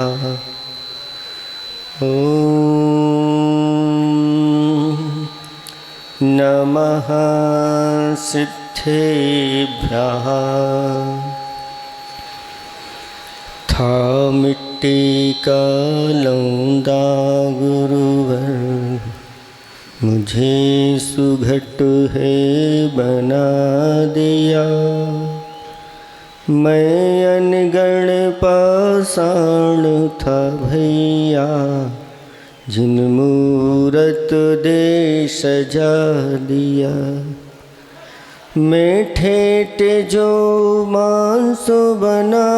ॐ नमः सिद्धेभ्यः। था मिट्टी का लौंदा गुरुवर, मुझे सुघट है बना दिया। मैं अनगढ़ पाषाण था भैया, जिन मूरत दे सजा दिया। मैं ठेठ जो मांस बना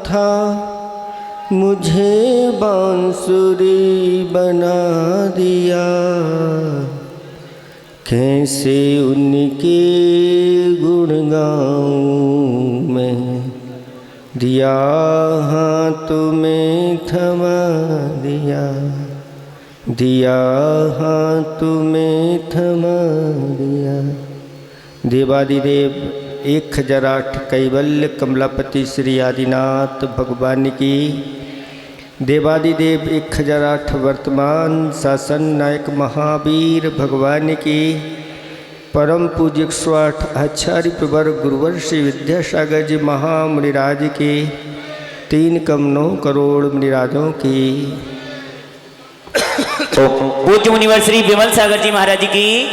था, मुझे बांसुरी बना दिया। कैसे उनके गुण गाऊं मैं, दिया हाथ में थमा दिया, दिया हाथ में थमा दिया। देवादिदेव 1008 कैवल्य कमलापति श्री आदिनाथ भगवान की, देवादिदेव 1008 वर्तमान शासन नायक महावीर भगवान की, परम पूज्य 108 आचार्य प्रवर गुरुवर श्री विद्यासागर जी महामुनिराज के 3 कम 9 करोड़ मुनिराजों की। पूज्य मुनिवर श्री विमल सागर जी महाराज की,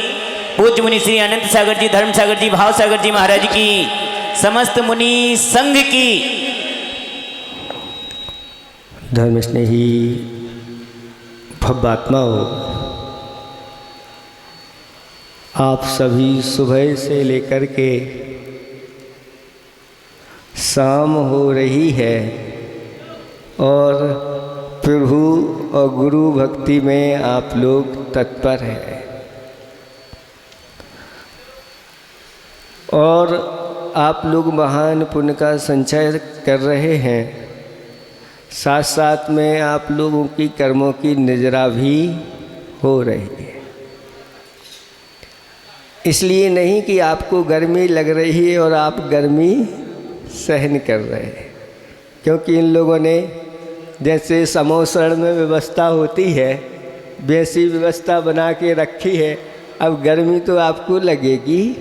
पूज्य मुनि श्री अनंत सागर जी, धर्म सागर जी, भाव सागर जी महाराज की, समस्त मुनि संघ की। धर्म स्नेही भव्यात्माओं, आप सभी सुबह से लेकर के शाम हो रही है और प्रभु और गुरु भक्ति में आप लोग तत्पर हैं और आप लोग महान पुण्य का संचय कर रहे हैं। साथ साथ में आप लोगों की कर्मों की निजरा भी हो रही है। इसलिए नहीं कि आपको गर्मी लग रही है और आप गर्मी सहन कर रहे हैं, क्योंकि इन लोगों ने जैसे समोसरण में व्यवस्था होती है वैसी व्यवस्था बना के रखी है। अब गर्मी तो आपको लगेगी,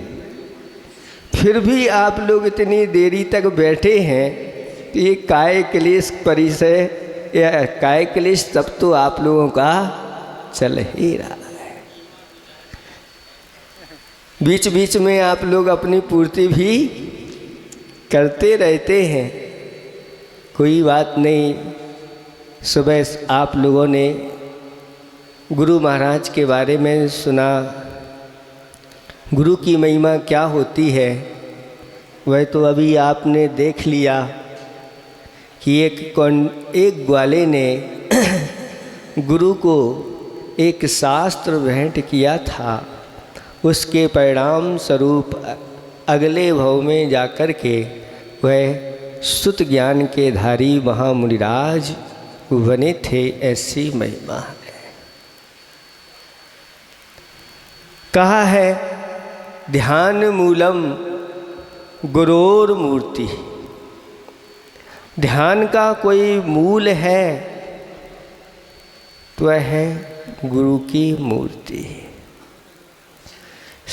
फिर भी आप लोग इतनी देरी तक बैठे हैं कि ये काय क्लेश परिचय या काय क्लेश तब तो आप लोगों का चल ही रहा है। बीच बीच में आप लोग अपनी पूर्ति भी करते रहते हैं, कोई बात नहीं। सुबह आप लोगों ने गुरु महाराज के बारे में सुना, गुरु की महिमा क्या होती है वह तो अभी आपने देख लिया कि एक ग्वाले ने गुरु को एक शास्त्र भेंट किया था। उसके परिणाम स्वरूप अगले भव में जाकर के वह सुत ज्ञान के धारी महामुनिराज बने थे। ऐसी महिमा है। कहा है ध्यान मूलम गुरोर मूर्ति। ध्यान का कोई मूल है तो वह है गुरु की मूर्ति।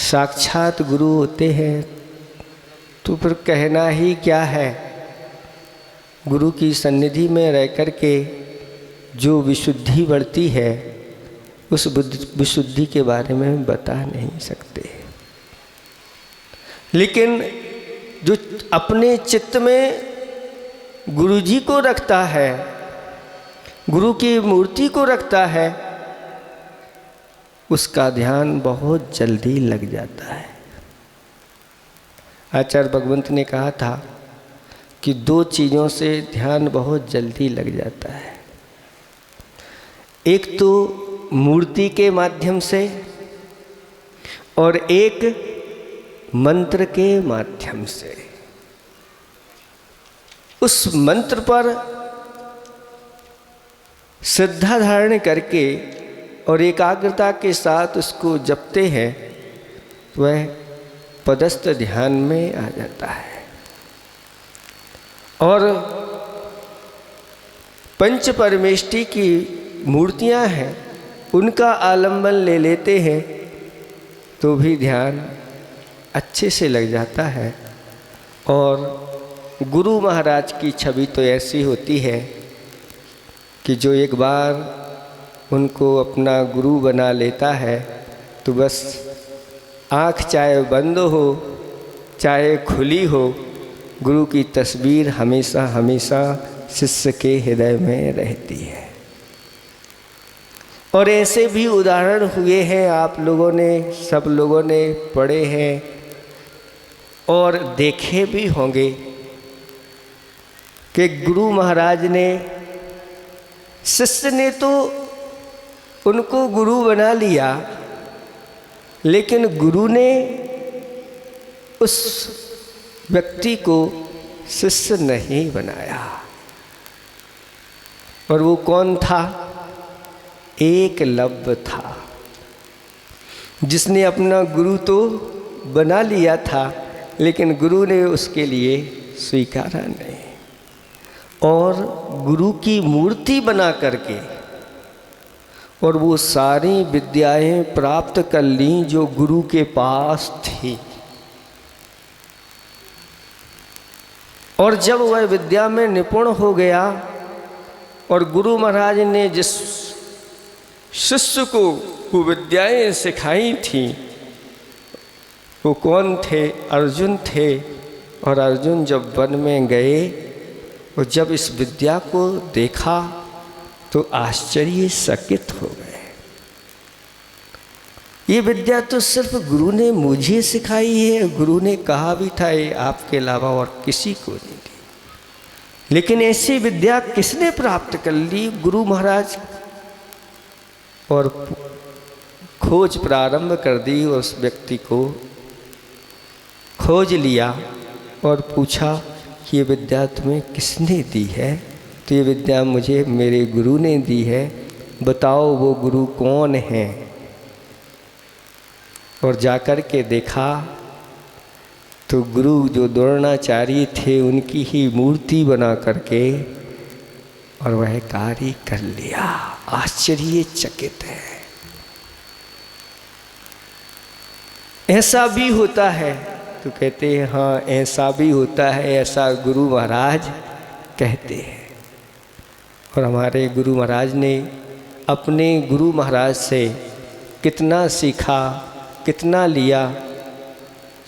साक्षात गुरु होते हैं तो फिर कहना ही क्या है। गुरु की सन्निधि में रह कर के जो विशुद्धि बढ़ती है उस विशुद्धि के बारे में बता नहीं सकते। लेकिन जो अपने चित्त में गुरु जी को रखता है, गुरु की मूर्ति को रखता है, उसका ध्यान बहुत जल्दी लग जाता है। आचार्य भगवंत ने कहा था कि 2 चीज़ों से ध्यान बहुत जल्दी लग जाता है। एक तो मूर्ति के माध्यम से और एक मंत्र के माध्यम से। उस मंत्र पर श्रद्धा धारण करके और एकाग्रता के साथ उसको जपते हैं, वह पदस्थ ध्यान में आ जाता है। और पंच परमेष्टि की मूर्तियां हैं उनका आलंबन ले लेते हैं तो भी ध्यान अच्छे से लग जाता है। और गुरु महाराज की छवि तो ऐसी होती है कि जो एक बार उनको अपना गुरु बना लेता है तो बस आँख चाहे बंद हो चाहे खुली हो, गुरु की तस्वीर हमेशा हमेशा शिष्य के हृदय में रहती है। और ऐसे भी उदाहरण हुए हैं, आप लोगों ने, सब लोगों ने पढ़े हैं और देखे भी होंगे कि गुरु महाराज ने, शिष्य ने तो उनको गुरु बना लिया, लेकिन गुरु ने उस व्यक्ति को शिष्य नहीं बनाया। और वो कौन था? एकलव्य था, जिसने अपना गुरु तो बना लिया था लेकिन गुरु ने उसके लिए स्वीकारा नहीं, और गुरु की मूर्ति बना करके और वो सारी विद्याएं प्राप्त कर ली जो गुरु के पास थी। और जब वह विद्या में निपुण हो गया और गुरु महाराज ने जिस शिष्य को वो विद्याएं सिखाई थी वो कौन थे? अर्जुन थे। और अर्जुन जब वन में गए और जब इस विद्या को देखा तो आश्चर्यचकित हो गए। ये विद्या तो सिर्फ गुरु ने मुझे सिखाई है, गुरु ने कहा भी था ये आपके अलावा और किसी को नहीं दी, लेकिन ऐसी विद्या किसने प्राप्त कर ली? गुरु महाराज। और खोज प्रारंभ कर दी, उस व्यक्ति को खोज लिया और पूछा कि ये विद्या तुम्हें किसने दी है? तो ये विद्या मुझे मेरे गुरु ने दी है, बताओ वो गुरु कौन है? और जाकर के देखा तो गुरु जो द्रोणाचार्य थे उनकी ही मूर्ति बना करके और वह कार्य कर लिया। आश्चर्यचकित है। ऐसा भी होता है? तो कहते हैं हाँ ऐसा भी होता है, ऐसा गुरु महाराज कहते हैं। और हमारे गुरु महाराज ने अपने गुरु महाराज से कितना सीखा, कितना लिया,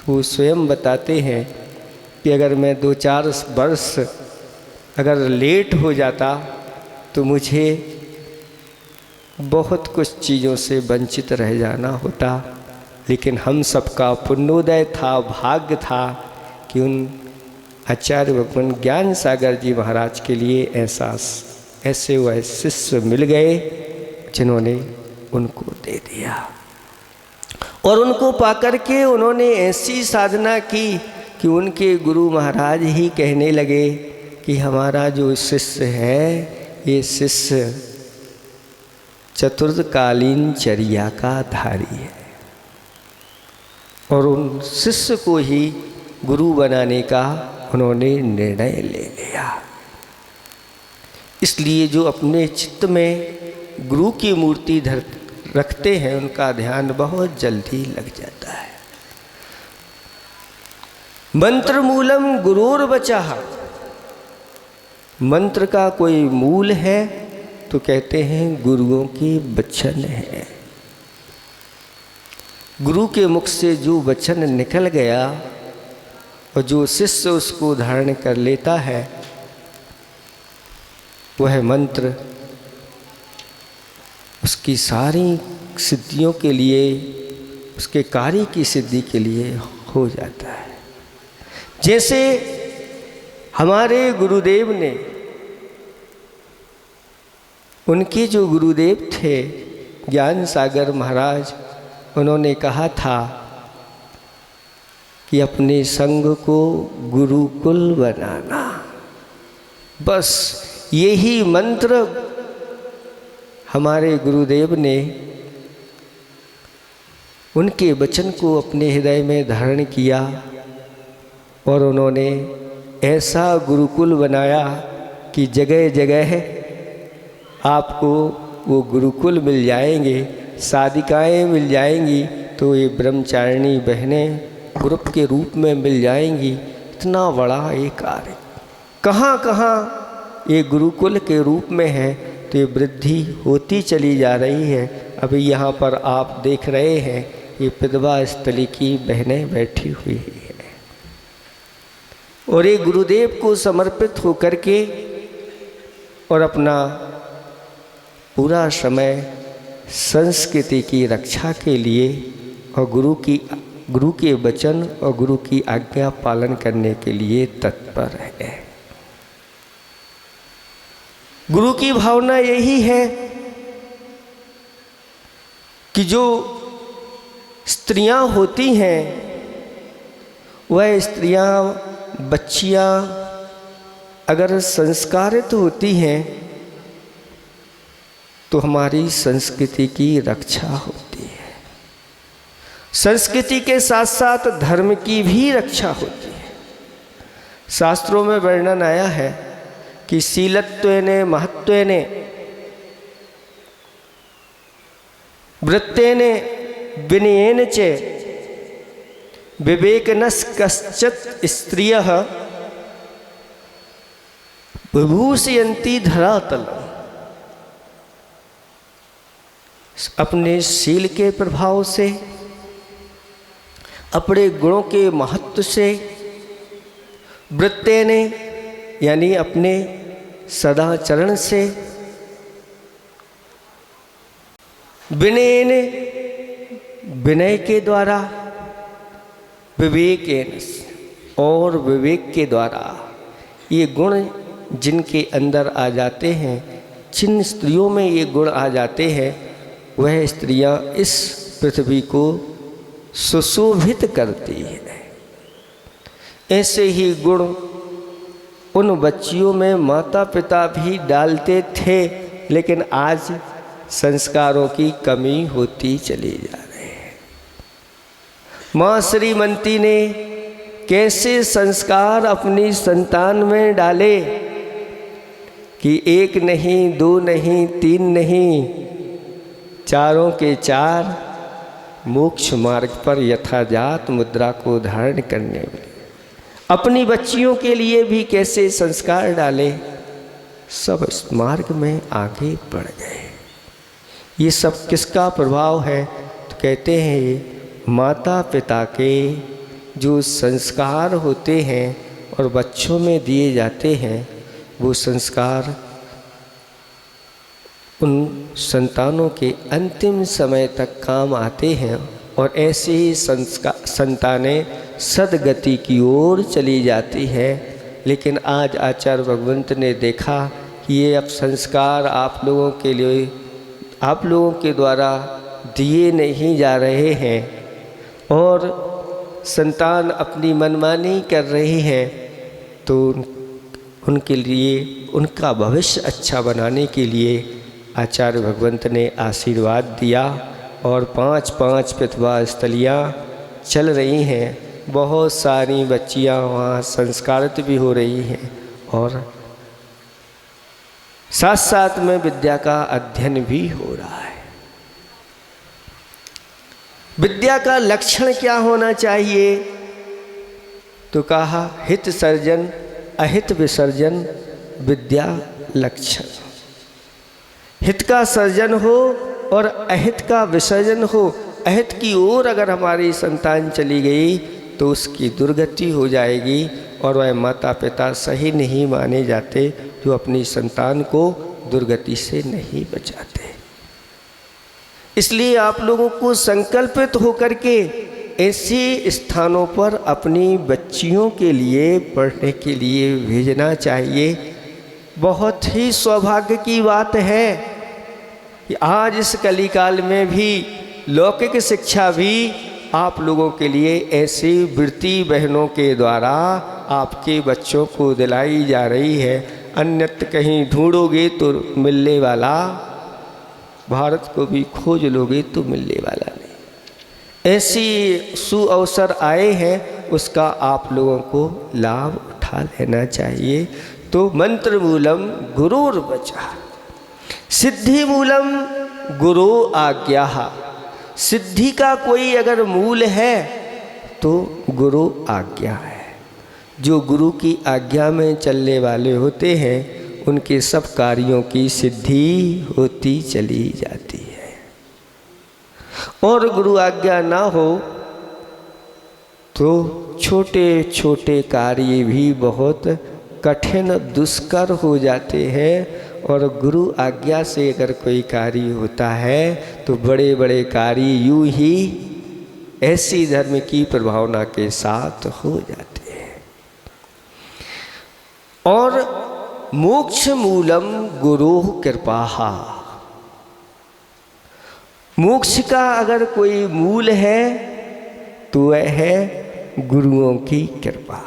वो स्वयं बताते हैं कि अगर मैं 2-4 वर्ष अगर लेट हो जाता तो मुझे बहुत कुछ चीज़ों से वंचित रह जाना होता, लेकिन हम सबका पुण्योदय था, भाग्य था कि उन आचार्य भगवान ज्ञान सागर जी महाराज के लिए ऐसे वह शिष्य मिल गए जिन्होंने उनको दे दिया। और उनको पाकर के उन्होंने ऐसी साधना की कि उनके गुरु महाराज ही कहने लगे कि हमारा जो शिष्य है ये शिष्य चतुर्थकालीन चर्या का धारी है। और उन शिष्य को ही गुरु बनाने का उन्होंने निर्णय ले लिया। इसलिए जो अपने चित्त में गुरु की मूर्ति रखते हैं उनका ध्यान बहुत जल्दी लग जाता है। मंत्र मूलम गुरुर्वचः, मंत्र का कोई मूल है तो कहते हैं गुरुओं के वचन है। गुरु के मुख से जो वचन निकल गया और जो शिष्य उसको धारण कर लेता है वह मंत्र उसकी सारी सिद्धियों के लिए, उसके कार्य की सिद्धि के लिए हो जाता है। जैसे हमारे गुरुदेव ने, उनके जो गुरुदेव थे ज्ञान सागर महाराज, उन्होंने कहा था कि अपने संग को गुरुकुल बनाना। बस यही मंत्र हमारे गुरुदेव ने उनके वचन को अपने हृदय में धारण किया और उन्होंने ऐसा गुरुकुल बनाया कि जगह जगह आपको वो गुरुकुल मिल जाएंगे, साधिकाएँ मिल जाएंगी, तो ये ब्रह्मचारिणी बहनें ग्रुप के रूप में मिल जाएंगी। इतना बड़ा ये कार्य कहाँ कहाँ ये गुरुकुल के रूप में है, तो ये वृद्धि होती चली जा रही है। अभी यहाँ पर आप देख रहे हैं ये विधवा स्थली की बहनें बैठी हुई है और ये गुरुदेव को समर्पित होकर के और अपना पूरा समय संस्कृति की रक्षा के लिए और गुरु के वचन और गुरु की आज्ञा पालन करने के लिए तत्पर है। गुरु की भावना यही है कि जो स्त्रियां होती हैं वह स्त्रियां बच्चियां अगर संस्कारित होती हैं तो हमारी संस्कृति की रक्षा होती है। संस्कृति के साथ साथ धर्म की भी रक्षा होती है। शास्त्रों में वर्णन आया है कि शीलत्वेने महत्वेने वृत्तेने विनयेन च विवेकनस् कश्चित् स्त्रियः विभूषयन्ति धरातल। अपने शील के प्रभाव से, अपने गुणों के महत्व से, वृत्तेने यानी अपने सदाचरण से, विनयेन विनय के द्वारा, विवेकेन और विवेक के द्वारा, ये गुण जिनके अंदर आ जाते हैं, जिन स्त्रियों में ये गुण आ जाते हैं, वह स्त्रियां इस पृथ्वी को सुशोभित करती हैं। ऐसे ही गुण उन बच्चियों में माता पिता भी डालते थे, लेकिन आज संस्कारों की कमी होती चली जा रही है। माँ श्रीमती ने कैसे संस्कार अपनी संतान में डाले कि एक नहीं, दो नहीं, तीन नहीं, चारों के चार मोक्ष मार्ग पर यथाजात मुद्रा को धारण करने में अपनी बच्चियों के लिए भी कैसे संस्कार डाले, सब इस मार्ग में आगे बढ़ गए। ये सब किसका प्रभाव है? तो कहते हैं ये माता पिता के जो संस्कार होते हैं और बच्चों में दिए जाते हैं, वो संस्कार उन संतानों के अंतिम समय तक काम आते हैं और ऐसे ही संतानें सदगति की ओर चली जाती है। लेकिन आज आचार्य भगवंत ने देखा कि ये अब संस्कार आप लोगों के लिए, आप लोगों के द्वारा दिए नहीं जा रहे हैं और संतान अपनी मनमानी कर रही हैं, तो उनके लिए, उनका भविष्य अच्छा बनाने के लिए आचार्य भगवंत ने आशीर्वाद दिया और 5-5 विधवा स्थलियाँ चल रही हैं। बहुत सारी बच्चियाँ वहाँ संस्कारित भी हो रही हैं और साथ साथ में विद्या का अध्ययन भी हो रहा है। विद्या का लक्षण क्या होना चाहिए? तो कहा हित सर्जन अहित विसर्जन विद्या लक्षण। हित का सर्जन हो और अहित का विसर्जन हो। अहित की ओर अगर हमारी संतान चली गई तो उसकी दुर्गति हो जाएगी और वह माता पिता सही नहीं माने जाते जो अपनी संतान को दुर्गति से नहीं बचाते। इसलिए आप लोगों को संकल्पित होकर के ऐसे स्थानों पर अपनी बच्चियों के लिए पढ़ने के लिए भेजना चाहिए। बहुत ही सौभाग्य की बात है कि आज इस कलिकाल में भी लौकिक शिक्षा भी आप लोगों के लिए ऐसी वृत्ति बहनों के द्वारा आपके बच्चों को दिलाई जा रही है। अन्यत्र कहीं ढूंढोगे तो मिलने वाला, भारत को भी खोज लोगे तो मिलने वाला नहीं। ऐसी सुअवसर आए हैं, उसका आप लोगों को लाभ उठा लेना चाहिए। तो मंत्र मूलम गुरुर्वचः, सिद्धि मूलम गुरु आज्ञा। सिद्धि का कोई अगर मूल है तो गुरु आज्ञा है। जो गुरु की आज्ञा में चलने वाले होते हैं उनके सब कार्यों की सिद्धि होती चली जाती है। और गुरु आज्ञा ना हो तो छोटे छोटे कार्य भी बहुत कठिन दुष्कर हो जाते हैं। और गुरु आज्ञा से अगर कोई कार्य होता है तो बड़े बड़े कार्य यूं ही ऐसी धर्म की प्रभावना के साथ हो जाते हैं। और मोक्ष मूलम गुरु कृपाहा। मोक्ष का अगर कोई मूल है तो वह है गुरुओं की कृपा।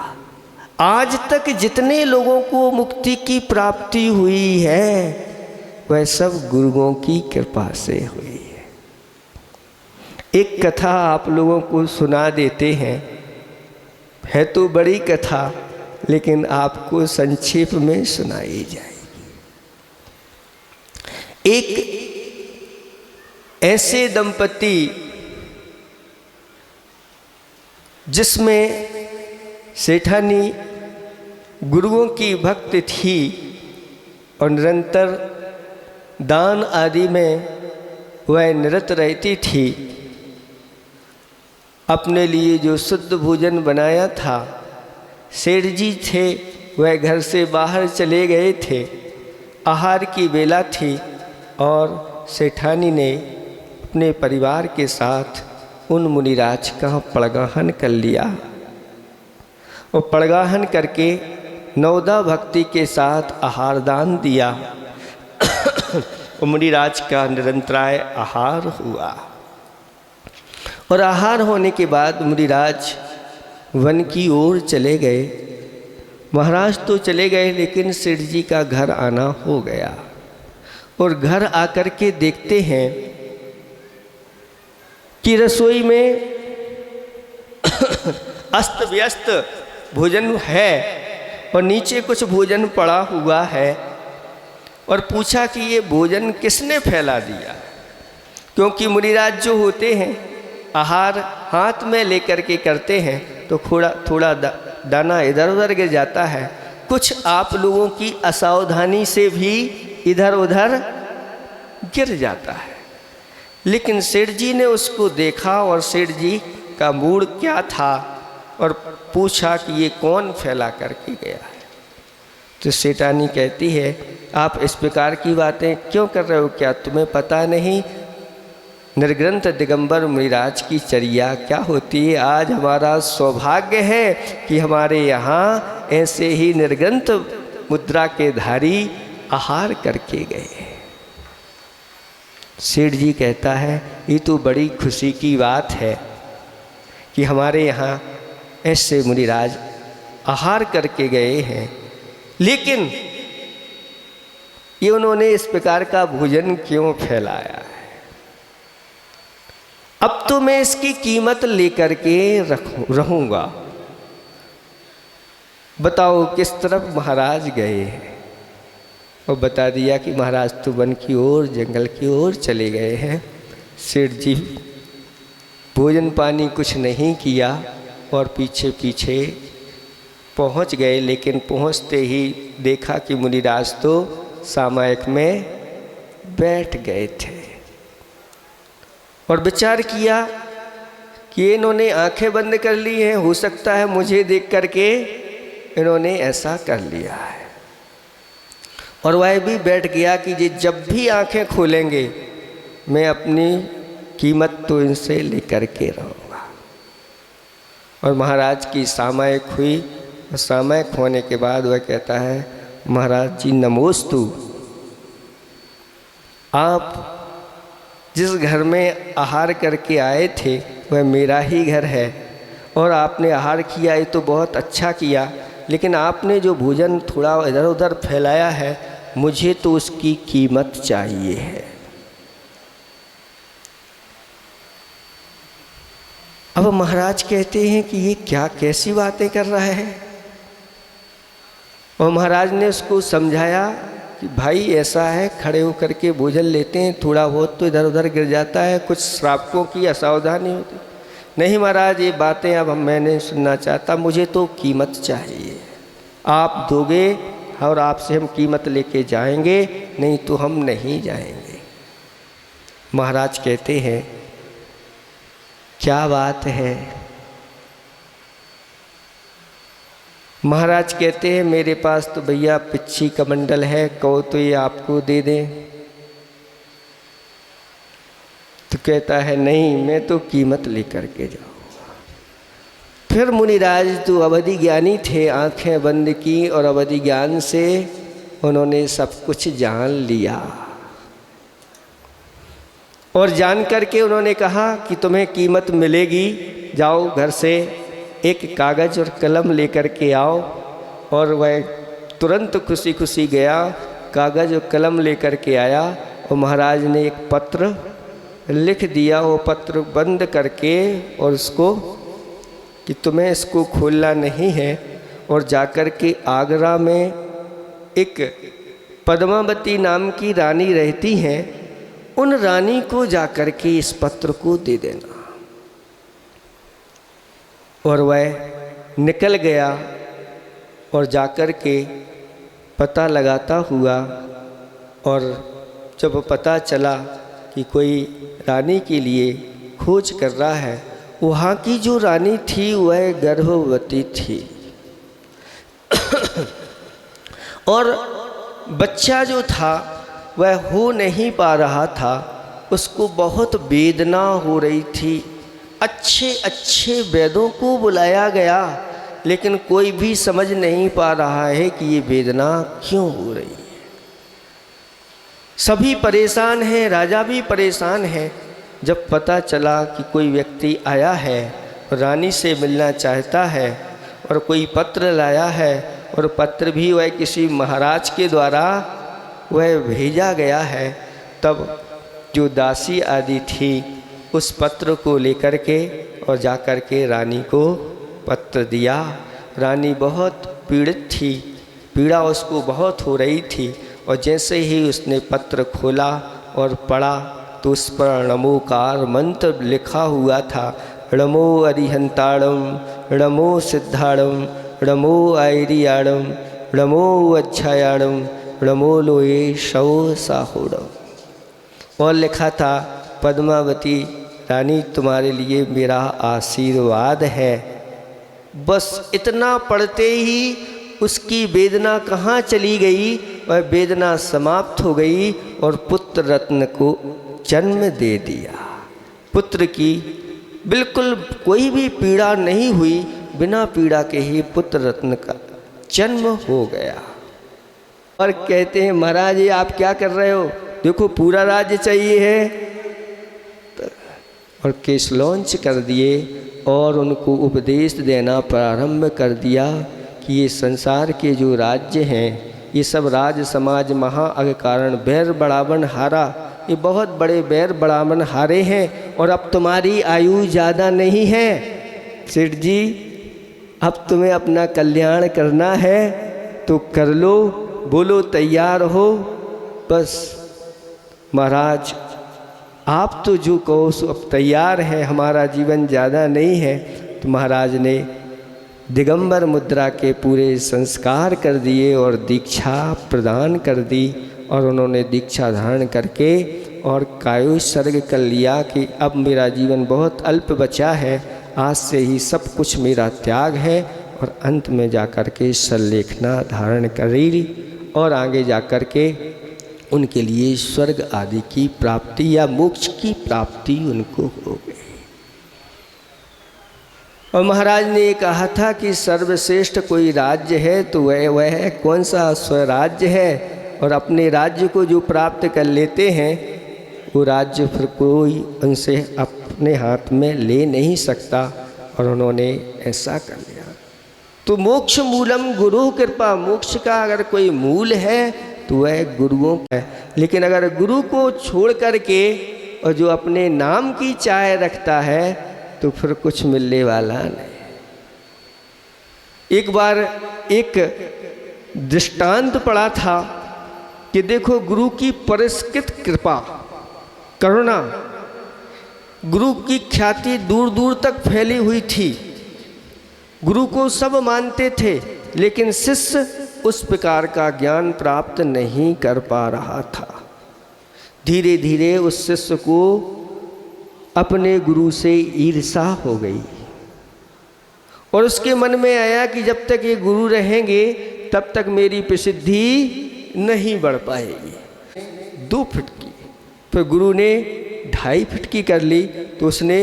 आज तक जितने लोगों को मुक्ति की प्राप्ति हुई है वह सब गुरुओं की कृपा से हुई है। एक कथा आप लोगों को सुना देते हैं, है तो बड़ी कथा लेकिन आपको संक्षेप में सुनाई जाएगी। एक ऐसे दंपति जिसमें सेठानी गुरुओं की भक्त थी और निरंतर दान आदि में वह निरत रहती थी। अपने लिए जो शुद्ध भोजन बनाया था, सेठ जी थे वह घर से बाहर चले गए थे, आहार की बेला थी और सेठानी ने अपने परिवार के साथ उन मुनिराज का पड़गाहन कर लिया। और पड़गाहन करके नवदा भक्ति के साथ आहार दान दिया। और मुनिराज का निरंतराय आहार हुआ। और आहार होने के बाद मुनिराज वन की ओर चले गए। महाराज तो चले गए लेकिन सेठ जी का घर आना हो गया। और घर आकर के देखते हैं कि रसोई में अस्त व्यस्त भोजन है और नीचे कुछ भोजन पड़ा हुआ है। और पूछा कि ये भोजन किसने फैला दिया, क्योंकि मुनिराज जो होते हैं आहार हाथ में लेकर के करते हैं तो थोड़ा दाना इधर उधर गिर जाता है। कुछ आप लोगों की असावधानी से भी इधर उधर गिर जाता है। लेकिन सेठ जी ने उसको देखा और सेठ जी का मूड क्या था और पूछा कि ये कौन फैला करके गया है। तो सेठानी कहती है, आप इस प्रकार की बातें क्यों कर रहे हो? क्या तुम्हें पता नहीं निर्ग्रंथ दिगंबर मुनिराज की चर्या क्या होती है? आज हमारा सौभाग्य है कि हमारे यहाँ ऐसे ही निर्ग्रंथ मुद्रा के धारी आहार करके गए। सेठ जी कहता है, ये तो बड़ी खुशी की बात है कि हमारे यहाँ ऐसे मुनिराज आहार करके गए हैं, लेकिन ये उन्होंने इस प्रकार का भोजन क्यों फैलाया है? अब तो मैं इसकी कीमत लेकर के रहूँगा। बताओ किस तरफ महाराज गए हैं? और बता दिया कि महाराज तो वन की ओर जंगल की ओर चले गए हैं। सेठ जी भोजन पानी कुछ नहीं किया और पीछे पीछे पहुंच गए। लेकिन पहुंचते ही देखा कि मुनिराज तो सामायिक में बैठ गए थे। और विचार किया कि इन्होंने आंखें बंद कर ली हैं, हो सकता है मुझे देख करके इन्होंने ऐसा कर लिया है। और वह भी बैठ गया कि ये जब भी आंखें खोलेंगे मैं अपनी कीमत तो इनसे लेकर के रहूँगा। और महाराज की सामायिक हुई। और सामायिक होने के बाद वह कहता है, महाराज जी नमोस्तु, आप जिस घर में आहार करके आए थे वह मेरा ही घर है और आपने आहार किया ये तो बहुत अच्छा किया, लेकिन आपने जो भोजन थोड़ा इधर उधर फैलाया है मुझे तो उसकी कीमत चाहिए है। अब महाराज कहते हैं कि ये क्या कैसी बातें कर रहा है। और महाराज ने उसको समझाया कि भाई ऐसा है, खड़े होकर के भोजन लेते हैं, थोड़ा बहुत तो इधर उधर गिर जाता है, कुछ श्रावकों की असावधानी होती। नहीं महाराज, ये बातें अब मैं नहीं सुनना चाहता, मुझे तो कीमत चाहिए, आप दोगे और आपसे हम कीमत लेके जाएंगे, नहीं तो हम नहीं जाएंगे। महाराज कहते हैं क्या बात है। महाराज कहते हैं मेरे पास तो भैया पिच्छी कमंडल है, कहो तो ये आपको दे दें। तो कहता है नहीं, मैं तो कीमत लेकर के जाऊँगा। फिर मुनिराज तो अवधि ज्ञानी थे, आंखें बंद की और अवधि ज्ञान से उन्होंने सब कुछ जान लिया। और जान करके उन्होंने कहा कि तुम्हें कीमत मिलेगी, जाओ घर से एक कागज़ और कलम लेकर के आओ। और वह तुरंत खुशी खुशी गया, कागज़ और कलम लेकर के आया और महाराज ने एक पत्र लिख दिया। वो पत्र बंद करके और उसको कि तुम्हें इसको खोलना नहीं है, और जाकर के आगरा में एक पद्मावती नाम की रानी रहती हैं, उन रानी को जाकर के इस पत्र को दे देना। और वह निकल गया और जाकर के पता लगाता हुआ, और जब पता चला कि कोई रानी के लिए खोज कर रहा है, वहाँ की जो रानी थी वह गर्भवती थी और बच्चा जो था वह हो नहीं पा रहा था, उसको बहुत वेदना हो रही थी। अच्छे अच्छे वैद्यों को बुलाया गया, लेकिन कोई भी समझ नहीं पा रहा है कि ये वेदना क्यों हो रही है। सभी परेशान हैं, राजा भी परेशान है। जब पता चला कि कोई व्यक्ति आया है, रानी से मिलना चाहता है और कोई पत्र लाया है, और पत्र भी वह किसी महाराज के द्वारा वह भेजा गया है, तब जो दासी आदि थी उस पत्र को लेकर के और जाकर के रानी को पत्र दिया। रानी बहुत पीड़ित थी, पीड़ा उसको बहुत हो रही थी, और जैसे ही उसने पत्र खोला और पढ़ा तो उस पर णमोकार मंत्र लिखा हुआ था। णमो अरिहंताड़म, णमो सिद्धाड़म, णमो आयरियाड़म, णमो अच्छायाड़म, णमो लोए शव साहोड़म। और लिखा था पद्मावती रानी तुम्हारे लिए मेरा आशीर्वाद है। बस इतना पढ़ते ही उसकी वेदना कहाँ चली गई, वह वेदना समाप्त हो गई और पुत्र रत्न को जन्म दे दिया। पुत्र की बिल्कुल कोई भी पीड़ा नहीं हुई, बिना पीड़ा के ही पुत्र रत्न का जन्म हो गया। और कहते हैं महाराज ये आप क्या कर रहे हो, देखो पूरा राज्य चाहिए है। और केस लॉन्च कर दिए और उनको उपदेश देना प्रारंभ कर दिया कि ये संसार के जो राज्य हैं, ये सब राज समाज महाअग कारण बैर बढ़ावन हारा, ये बहुत बड़े बैर बढ़ावन हारे हैं। और अब तुम्हारी आयु ज़्यादा नहीं है सेठ जी, अब तुम्हें अपना कल्याण करना है तो कर लो, बोलो तैयार हो। बस महाराज आप तो जो कहो सो अब तैयार है, हमारा जीवन ज़्यादा नहीं है। तो महाराज ने दिगंबर मुद्रा के पूरे संस्कार कर दिए और दीक्षा प्रदान कर दी। और उन्होंने दीक्षा धारण करके और कायोत्सर्ग कर लिया कि अब मेरा जीवन बहुत अल्प बचा है, आज से ही सब कुछ मेरा त्याग है। और अंत में जाकर के सल्लेखना धारण करी और आगे जाकर के उनके लिए स्वर्ग आदि की प्राप्ति या मोक्ष की प्राप्ति उनको हो गई। और महाराज ने ये कहा था कि सर्वश्रेष्ठ कोई राज्य है तो वह है कौन सा, स्वराज्य है। और अपने राज्य को जो प्राप्त कर लेते हैं वो राज्य फिर कोई उनसे अपने हाथ में ले नहीं सकता। और उन्होंने ऐसा कर लिया। तो मोक्ष मूलम गुरु कृपा, मोक्ष का अगर कोई मूल है तो वह गुरुओं का है। लेकिन अगर गुरु को छोड़ करके और जो अपने नाम की चाह रखता है तो फिर कुछ मिलने वाला नहीं। एक बार एक दृष्टांत पड़ा था कि देखो गुरु की परिष्कृत कृपा, करुणा, गुरु की ख्याति दूर दूर तक फैली हुई थी। गुरु को सब मानते थे, लेकिन शिष्य उस प्रकार का ज्ञान प्राप्त नहीं कर पा रहा था। धीरे धीरे उस शिष्य को अपने गुरु से ईर्ष्या हो गई और उसके मन में आया कि जब तक ये गुरु रहेंगे तब तक मेरी प्रसिद्धि नहीं बढ़ पाएगी। 2 फुट की, फिर गुरु ने 2.5 फुट की कर ली, तो उसने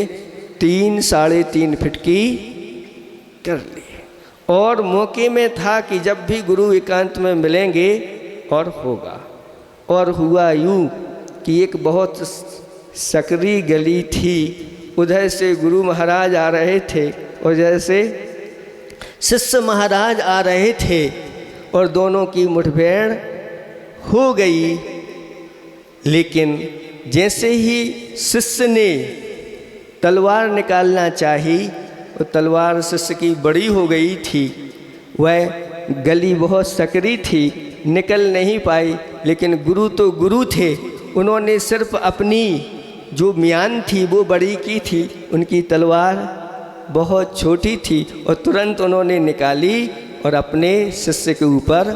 3 साढ़े 3 फुट की कर ली। और मौके में था कि जब भी गुरु एकांत में मिलेंगे और होगा। और हुआ यूँ कि एक बहुत सकरी गली थी, उधर से गुरु महाराज आ रहे थे और जैसे शिष्य महाराज आ रहे थे और दोनों की मुठभेड़ हो गई। लेकिन जैसे ही शिष्य ने तलवार निकालना चाही, वो तलवार शिष्य की बड़ी हो गई थी। वह गली बहुत सकरी थी, निकल नहीं पाई। लेकिन गुरु तो गुरु थे, उन्होंने सिर्फ अपनी जो म्यान थी वो बड़ी की थी, उनकी तलवार बहुत छोटी थी और तुरंत उन्होंने निकाली और अपने शिष्य के ऊपर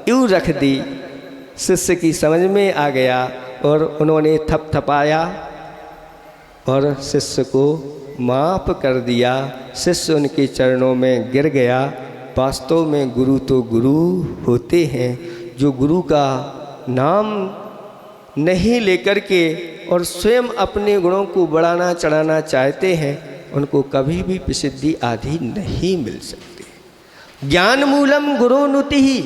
यूँ रख दी। शिष्य की समझ में आ गया और उन्होंने थपथपाया और शिष्य को माफ़ कर दिया। शिष्य उनके चरणों में गिर गया। वास्तव में गुरु तो गुरु होते हैं, जो गुरु का नाम नहीं लेकर के और स्वयं अपने गुणों को बढ़ाना चढ़ाना चाहते हैं, उनको कभी भी प्रसिद्धि आदि नहीं मिल सकती। ज्ञान मूलम गुरुनुति ही,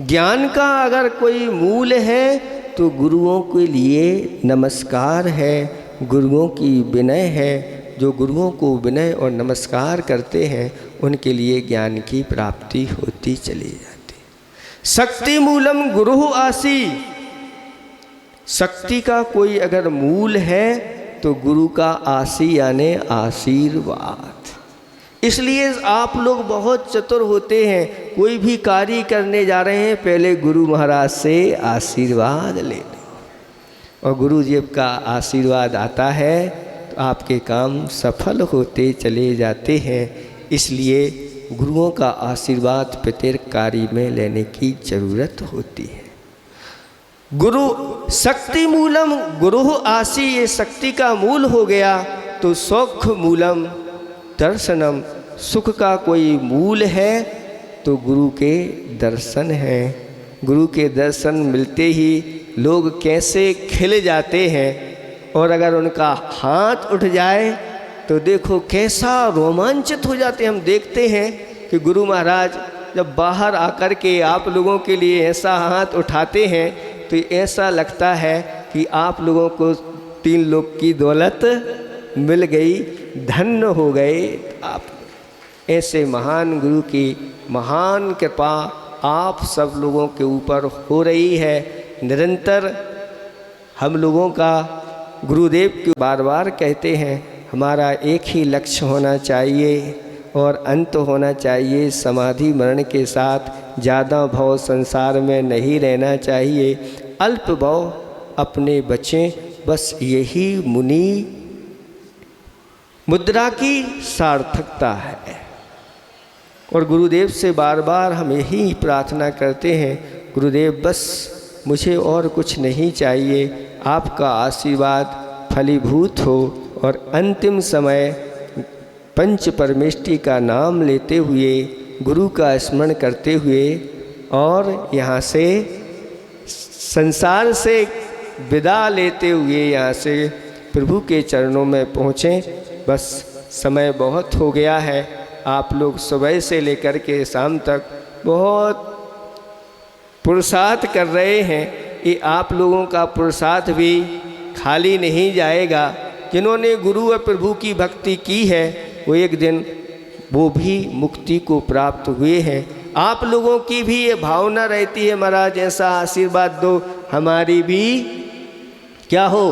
ज्ञान का अगर कोई मूल है तो गुरुओं के लिए नमस्कार है, गुरुओं की विनय है। जो गुरुओं को विनय और नमस्कार करते हैं उनके लिए ज्ञान की प्राप्ति होती चली जाती। शक्ति मूलम गुरु आसी, शक्ति का कोई अगर मूल है तो गुरु का आसी यानी आशीर्वाद। इसलिए आप लोग बहुत चतुर होते हैं, कोई भी कार्य करने जा रहे हैं पहले गुरु महाराज से आशीर्वाद ले लो, और गुरु जी का आशीर्वाद आता है तो आपके काम सफल होते चले जाते हैं। इसलिए गुरुओं का आशीर्वाद प्रत्येक कार्य में लेने की जरूरत होती है। गुरु शक्ति मूलम गुरु आसी, ये शक्ति का मूल हो गया। तो सौख मूलम दर्शनम, सुख का कोई मूल है तो गुरु के दर्शन हैं। गुरु के दर्शन मिलते ही लोग कैसे खिल जाते हैं, और अगर उनका हाथ उठ जाए तो देखो कैसा रोमांचित हो जाते हैं। हम देखते हैं कि गुरु महाराज जब बाहर आकर के आप लोगों के लिए ऐसा हाथ उठाते हैं तो ऐसा लगता है कि आप लोगों को 3 लोग की दौलत मिल गई, धन्य हो गए आप। ऐसे महान गुरु की महान कृपा आप सब लोगों के ऊपर हो रही है। निरंतर हम लोगों का गुरुदेव के बार बार कहते हैं हमारा एक ही लक्ष्य होना चाहिए और अंत होना चाहिए। समाधि मरण के साथ ज़्यादा भाव संसार में नहीं रहना चाहिए, अल्प भाव अपने बचें। बस यही मुनि मुद्रा की सार्थकता है। और गुरुदेव से बार बार हम यही प्रार्थना करते हैं, गुरुदेव बस मुझे और कुछ नहीं चाहिए, आपका आशीर्वाद फलीभूत हो और अंतिम समय पंच परमेष्टि का नाम लेते हुए, गुरु का स्मरण करते हुए और यहाँ से संसार से विदा लेते हुए यहाँ से प्रभु के चरणों में पहुँचें। बस समय बहुत हो गया है, आप लोग सुबह से लेकर के शाम तक बहुत पुरुषार्थ कर रहे हैं। ये आप लोगों का पुरुषार्थ भी खाली नहीं जाएगा। जिन्होंने गुरु और प्रभु की भक्ति की है वो एक दिन वो भी मुक्ति को प्राप्त हुए हैं। आप लोगों की भी ये भावना रहती है महाराज ऐसा आशीर्वाद दो, हमारी भी क्या हो,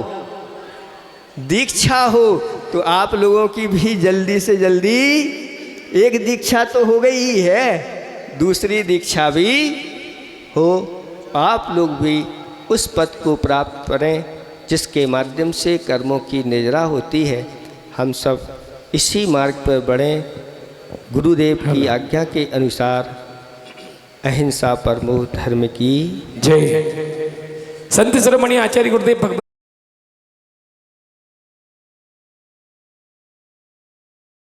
दीक्षा हो। तो आप लोगों की भी जल्दी से जल्दी, एक दीक्षा तो हो गई है, दूसरी दीक्षा भी हो। आप लोग भी उस पद को प्राप्त करें जिसके माध्यम से कर्मों की निजरा होती है। हम सब इसी मार्ग पर बढ़ें। गुरुदेव की आज्ञा के अनुसार अहिंसा परमो धर्म की जय। संत शिरोमणि आचार्य गुरुदेव भगवत